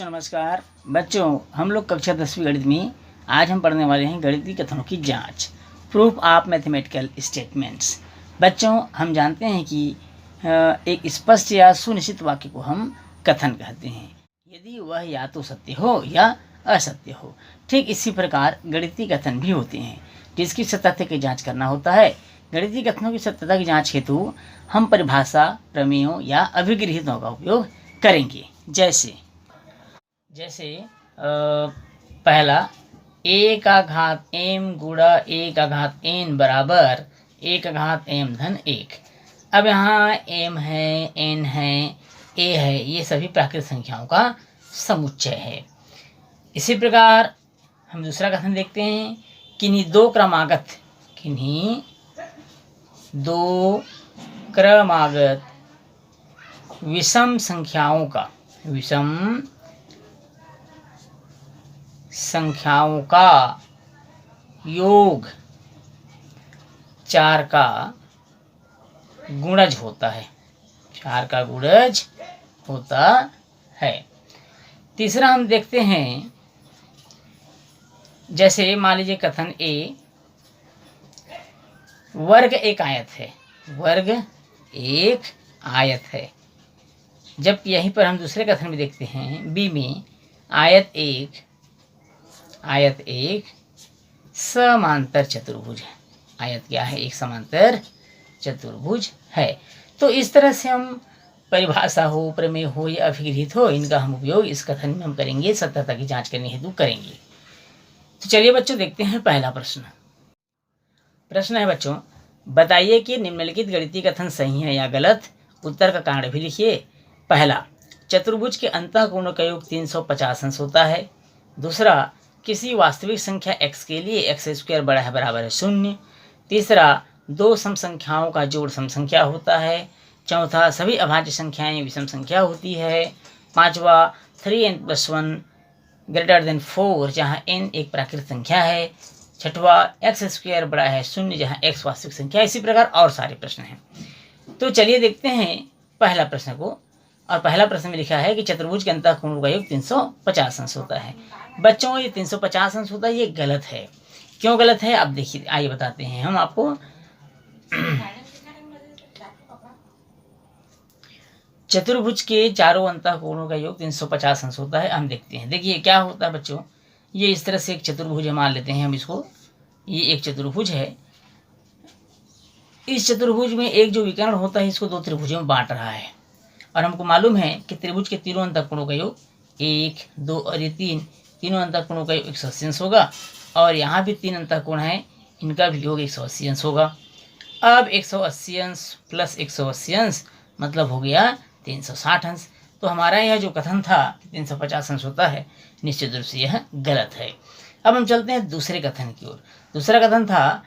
बच्चों नमस्कार। बच्चों हम लोग कक्षा 10वीं गणित में आज हम पढ़ने वाले हैं गणितीय कथनों की जांच, प्रूफ ऑफ मैथमेटिकल स्टेटमेंट्स। बच्चों हम जानते हैं कि एक स्पष्ट या सुनिश्चित वाक्य को हम कथन कहते हैं यदि वह या तो सत्य हो या असत्य हो। ठीक इसी प्रकार गणितीय कथन भी होते हैं जिसकी सत्यता की जाँच करना होता है। गणितीय कथनों की सत्यता की जाँच हेतु हम परिभाषा, प्रमेयों या अभिगृहीतों का उपयोग करेंगे। जैसे पहला a का घात m गुणा a का घात n बराबर a का घात m धन 1। अब यहाँ m है, n है, a है, ये सभी प्राकृतिक संख्याओं का समुच्चय है। इसी प्रकार हम दूसरा कथन देखते हैं, किन्हीं दो क्रमागत विषम संख्याओं का योग 4 का गुणज होता है। तीसरा हम देखते हैं, जैसे मान लीजिए कथन ए, वर्ग एक आयत है। जब यहीं पर हम दूसरे कथन में देखते हैं बी में, आयत एक समांतर चतुर्भुज है। आयत क्या है? एक समांतर चतुर्भुज है। तो इस तरह से हम परिभाषा हो, प्रमेय हो या अभिगृहीत हो, इनका हम उपयोग इस कथन में हम करेंगे, सत्यता की जांच करने हेतु करेंगे। तो चलिए बच्चों देखते हैं पहला प्रश्न। प्रश्न है बच्चों, बताइए कि निम्नलिखित गणितीय कथन सही है या गलत। उत्तर का कारण भी लिखिए। पहला, चतुर्भुज के अंतःकोणों का योग 350 अंश होता है। दूसरा, किसी वास्तविक संख्या x के लिए x² बड़ा है बराबर है 0। तीसरा, दो सम संख्याओं का जोड़ सम संख्या होता है। चौथा, सभी अभाज्य संख्याएं विषम संख्या होती है। पांचवा, 3n+1 > 4 जहां n एक प्राकृतिक संख्या है। छठवा, x² बड़ा है 0 जहां x वास्तविक संख्या। इसी प्रकार और सारे प्रश्न हैं। तो चलिए देखते हैं पहला प्रश्न को। और पहला प्रश्न में लिखा है कि चतुर्भुज के अंतःकोणों का योग 350 अंश होता है। बच्चों ये 350 अंश होता है, ये गलत है। क्यों गलत है आप देखिए, आइए बताते हैं हम आपको। चतुर्भुज के चारों अंतःकोणों का योग 350 अंश होता है। हम देखते हैं, देखिए क्या होता है बच्चों, ये इस तरह से एक चतुर्भुज मान लेते हैं हम इसको। ये एक चतुर्भुज है। इस चतुर्भुज में एक जो विकर्ण होता है इसको दो त्रिभुजों में बांट रहा है। और हमको मालूम है कि त्रिभुज के तीनों अंतःकोणों का योग 1, 2 और ये 3 तीनों अंतःकोणों का योग 180 अंश होगा। और यहाँ भी 3 अंतःकोण हैं, इनका भी योग 180 अंश होगा। अब 180 अंश प्लस 180 अंश मतलब हो गया 360 अंश। तो हमारा यह जो कथन था 350 अंश होता है, निश्चित रूप से यह गलत है। अब हम चलते हैं दूसरे कथन की ओर। दूसरा कथन था,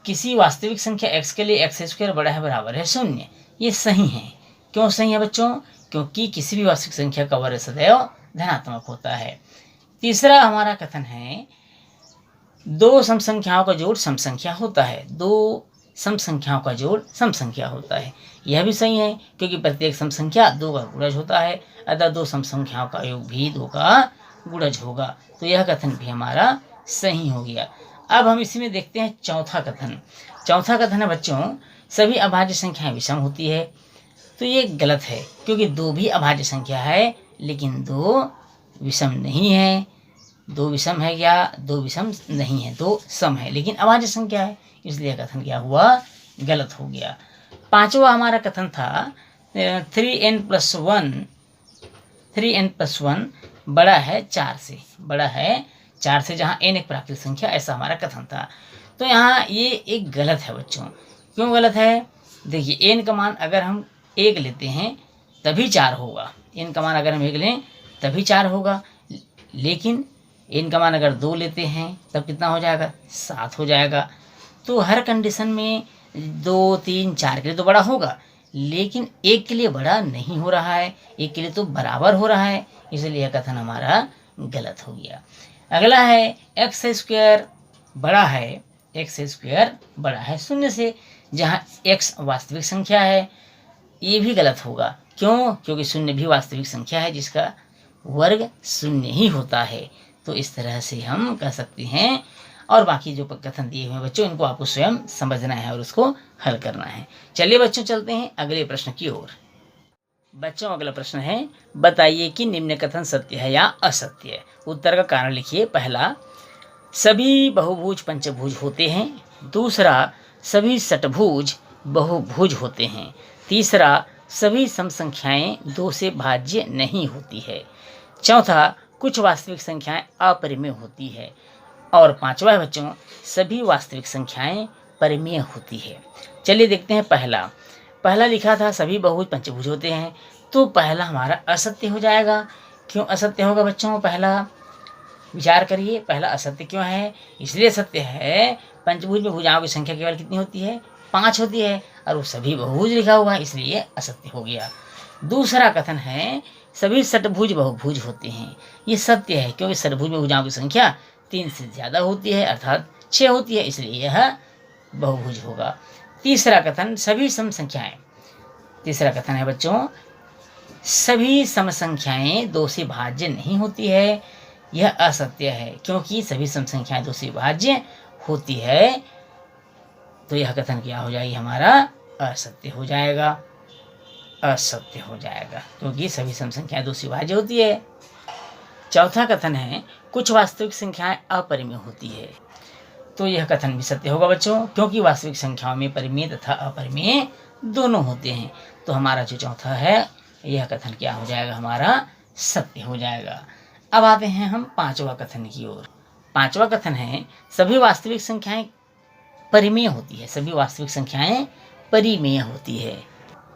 किसी वास्तविक संख्या x के लिए x² बड़ा है बराबर है 0। ये सही है। क्यों सही है बच्चों? क्योंकि किसी भी वास्तविक संख्या का वर्ग सदैव धनात्मक होता है। तीसरा हमारा कथन है, दो सम संख्याओं का जोड़ सम संख्या होता है। दो सम संख्याओं का जोड़ सम संख्या होता है। यह भी सही है क्योंकि प्रत्येक सम संख्या 2 का गुणज होता है, अतः दो सम संख्याओं का योग भी 2 का गुणज होगा। तो यह कथन भी हमारा सही हो गया। अब हम इसी में देखते हैं चौथा कथन। चौथा कथन है बच्चों, सभी अभाज्य संख्याएं विषम होती है। तो ये गलत है क्योंकि 2 भी अभाज्य संख्या है लेकिन 2 विषम नहीं है। 2 विषम है क्या? 2 विषम नहीं है, 2 सम है लेकिन अभाज्य संख्या है, इसलिए कथन क्या हुआ? गलत हो गया। पांचवा हमारा कथन था 3n+1 बड़ा है 4 से, जहाँ n एक प्राकृतिक संख्या, ऐसा हमारा कथन था। तो यहाँ ये एक गलत है बच्चों। क्यों गलत है? देखिए n का मान अगर हम 1 लेते हैं तभी 4 होगा। n का मान अगर हम 1 लें तभी 4 होगा, लेकिन n का मान अगर 2 लेते हैं तब कितना हो जाएगा? 7 हो जाएगा। तो हर कंडीशन में 2, 3, 4 के लिए तो बड़ा होगा, लेकिन 1 के लिए बड़ा नहीं हो रहा है, 1 के लिए तो बराबर हो रहा है, इसलिए यह कथन हमारा गलत हो गया। अगला है x² बड़ा है 0 से, जहाँ x वास्तविक संख्या है। ये भी गलत होगा। क्यों? क्योंकि 0 भी वास्तविक संख्या है जिसका वर्ग शून्य ही होता है। तो इस तरह से हम कह सकते हैं। और बाकी जो कथन दिए हुए हैं बच्चों, इनको आपको स्वयं समझना है और उसको हल करना है। चलिए बच्चों, चलते हैं अगले प्रश्न की ओर। बच्चों, अगला प्रश्न है, बताइए कि निम्न कथन सत्य है या असत्य है। उत्तर का कारण लिखिए। पहला, सभी बहुभुज पंचभुज होते हैं। दूसरा, सभी षटभुज बहुभुज होते हैं। तीसरा, सभी समसंख्याएं 2 से भाज्य नहीं होती है। चौथा, कुछ वास्तविक संख्याएं अपरिमेय होती है। और पांचवा है बच्चों, सभी वास्तविक संख्याएं परिमेय होती है। चलिए देखते हैं। पहला लिखा था सभी बहुभुज पंचभुज होते हैं, तो पहला हमारा असत्य हो जाएगा। क्यों असत्य होगा बच्चों? पहला विचार करिए, पहला असत्य क्यों है? इसलिए सत्य है, पंचभुज में भुजाओं की संख्या केवल कितनी होती है? 5 होती है, और वो सभी बहुभुज लिखा हुआ है, इसलिए असत्य हो गया। दूसरा कथन है, सभी षटभुज बहुभुज होते हैं। ये सत्य है, क्योंकि षटभुज में भुजाओं की संख्या 3 से ज़्यादा होती है, अर्थात 6 होती है, इसलिए यह बहुभुज होगा। तीसरा कथन, सभी सम संख्याएं। तीसरा कथन है बच्चों, सभी सम संख्याएं 2 से भाज्य नहीं होती है। यह असत्य है, क्योंकि सभी सम संख्याएं 2 से भाज्य होती है। तो यह कथन क्या हो जाएगी? हमारा असत्य हो जाएगा। असत्य हो जाएगा, क्योंकि सभी सम संख्याएं 2 से भाज्य होती है। चौथा कथन है, कुछ वास्तविक संख्याएं अपरिमेय होती है। तो यह कथन भी सत्य होगा बच्चों, क्योंकि वास्तविक संख्याओं में परिमेय तथा अपरिमेय दोनों होते हैं। तो हमारा जो चौथा है, यह कथन क्या हो जाएगा? हमारा सत्य हो जाएगा। अब आते हैं हम पांचवा कथन की ओर। पांचवा कथन है, सभी वास्तविक संख्याएं परिमेय होती है। सभी वास्तविक संख्याएं परिमेय होती है।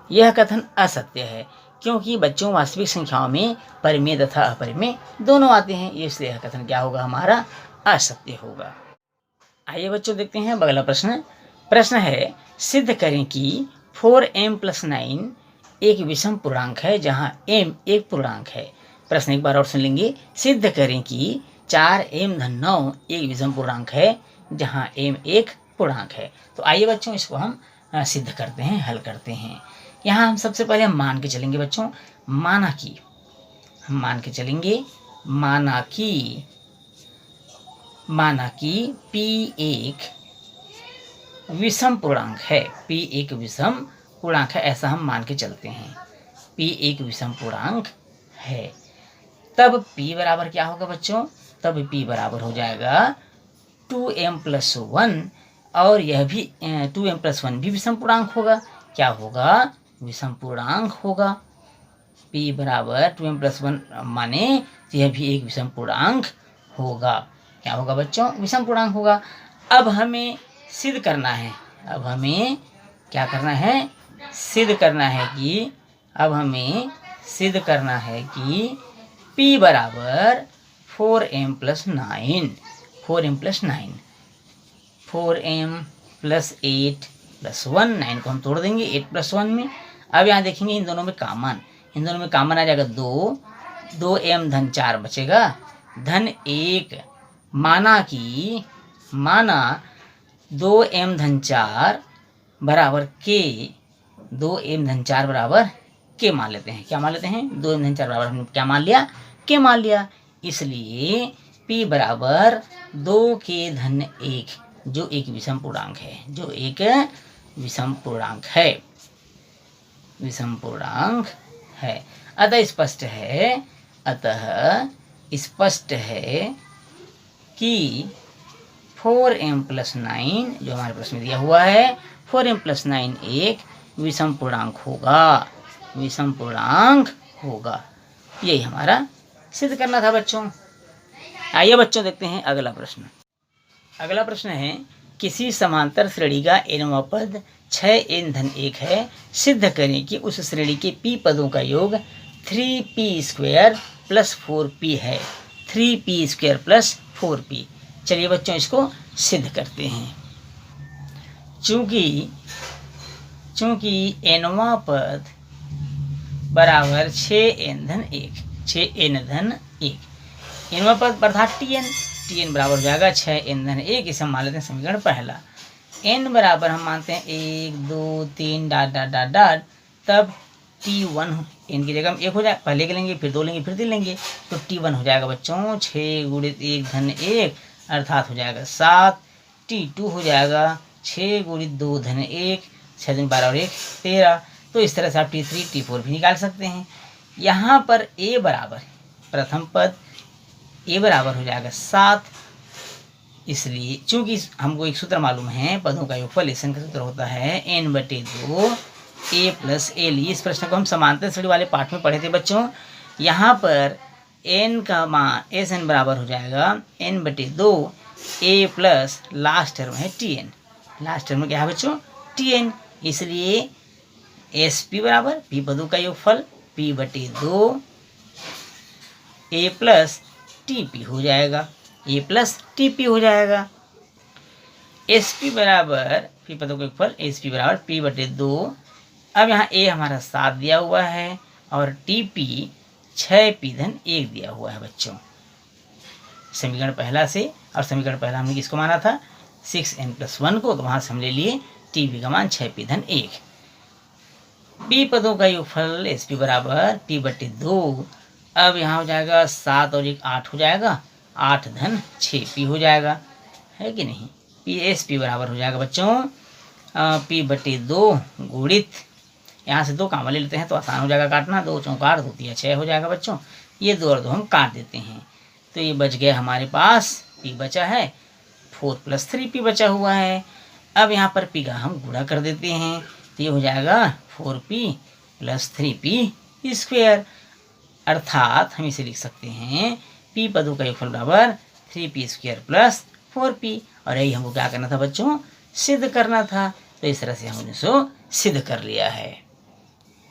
यह कथन असत्य है, क्योंकि बच्चों वास्तविक संख्याओं में परिमेय तथा अपरिमेय दोनों आते हैं, इसलिए यह कथन क्या होगा? हमारा असत्य होगा। आइए बच्चों, देखते हैं अगला प्रश्न। प्रश्न है, सिद्ध करें कि 4m + 9 एक विषम पूर्णांक है, जहां m एक पूर्णांक है। प्रश्न एक बार और सुन लेंगे। सिद्ध करें कि 4m-9 एक विषम पूर्णांक है, जहां m एक पूर्णांक है। तो आइए बच्चों, इसको हम सिद्ध करते हैं, हल करते हैं। यहाँ हम सबसे पहले हम मान के चलेंगे बच्चों। माना कि हम मान के चलेंगे, माना कि p एक विषम पूर्णांक है। p एक विषम पूर्णांक है, ऐसा हम मान के चलते हैं। p एक विषम पूर्णांक है, तब p बराबर क्या होगा बच्चों? तब p बराबर हो जाएगा 2m + 1, और यह भी 2m + 1 भी विषम पूर्णांक होगा। क्या होगा? विषम पूर्णांक होगा। p बराबर 2m + 1 माने यह भी एक विषम पूर्णांक होगा। क्या होगा बच्चों? विषम पूर्णांक होगा। अब हमें सिद्ध करना है। अब हमें क्या करना है? सिद्ध करना है कि p बराबर 4m + 9, 4m + 9, 4m + 8 + 1, 9 को हम तोड़ देंगे 8 + 1 में। अब यहाँ देखेंगे इन दोनों में कॉमन आ जाएगा 2, 2m धन 4 बचेगा, धन 1। माना 2m धन 4 बराबर k, 2m धन 4 बराबर k मान लेते हैं। क्या मान लेते हैं? 2m धन 4 बराबर हमने क्या मान लिया? k मान लिया। इसलिए p बराबर 2k धन 1, जो एक विषम पूर्णांक है। अतः स्पष्ट है कि 4m + 9 जो हमारे प्रश्न में दिया हुआ है, 4m + 9 एक विषम पूर्णांक होगा। यही हमारा सिद्ध करना था बच्चों। आइए बच्चों, देखते हैं अगला प्रश्न। अगला प्रश्न है, किसी समांतर श्रेणी का nवां पद 6n-1 है। सिद्ध करें कि उस श्रेणी के p पदों का योग 3p² + 4p है। 3p² + 4p। चलिए बच्चों, इसको सिद्ध करते हैं। चूंकि nवां पद बराबर 6n-1, 6n-1, nवां पद अर्थात tn बराबर हो जाएगा 6n-1। इसे हम मान लेते हैं समीकरण पहला। n बराबर हम मानते हैं 1 2 3 ... तब t1 n की जगह हम 1 हो जाए, पहले के लेंगे, फिर 2 लेंगे, फिर 3 लेंगे, तो T1 हो जाएगा बच्चों 6 गुणित 1 धन 1 अर्थात हो जाएगा 7। T2 हो जाएगा 6 गुणित 2 धन 1, 6 दिन 12 और 1 13। तो इस तरह से आप T3 T4 भी निकाल सकते हैं। यहाँ पर a बराबर, प्रथम पद a बराबर हो जाएगा 7, इसलिए चूंकि हमको एक सूत्र मालूम है, पदों का योगफल का सूत्र होता है n/2 a प्लस a। इस प्रश्न को हम समांतर श्रेणी वाले पाठ में पढ़े थे बच्चों। यहाँ पर n का मान Sn बराबर हो जाएगा n/2 a plus last term है Tn। लास्ट टर्म में क्या है बच्चों? Tn। इसलिए SP बराबर p पदों का योगफल p/2 a प्लस TP हो जाएगा, a प्लस TP हो जाएगा। SP बराबर p पदों का योगफल SP बराबर p/2। अब यहाँ a हमारा 7 दिया हुआ है और TP 6p धन 1 दिया हुआ है बच्चों। समीकरण पहला से, और समीकरण पहला हमने किसको माना था? 6n+1 को, तो वहाँ से हम ले लिए TP का मान 6p धन 1। p पदों का योगफल SP बराबर p/2। अब यहाँ हो जाएगा 7 और 1 8 हो जाएगा, 8 धन 6p हो जाएगा, है कि नहीं? SP बराबर हो जाएगा बच्चों p/2 गुणित, यहाँ से 2 कामा ले लेते हैं तो आसान हो जाएगा काटना, 2 चौका 8 2 तिया 6 हो जाएगा बच्चों। ये 2 और 2 हम काट देते हैं, तो ये बच गया हमारे पास, p बचा है 4 + 3p बचा हुआ है। अब यहाँ पर p का हम गुणा कर देते हैं, तो ये हो जाएगा 4p + 3p², अर्थात हम इसे लिख सकते हैं p पदों का योगफल बराबर 3p² + 4p। और यही हमको क्या करना था बच्चों? सिद्ध करना था। तो इस तरह से हमने इसको सिद्ध कर लिया है।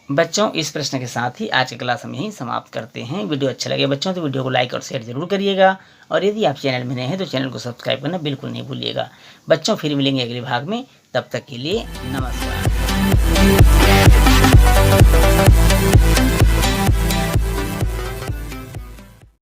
बच्चों, इस प्रश्न के साथ ही आज की क्लास हम यहीं समाप्त करते हैं। वीडियो अच्छा लगे बच्चों तो वीडियो को लाइक और शेयर जरूर करिएगा, और यदि आप चैनल में नए हैं तो चैनल को सब्सक्राइब करना बिल्कुल नहीं भूलिएगा। बच्चों, फिर मिलेंगे अगले भाग में, तब तक के लिए नमस्कार।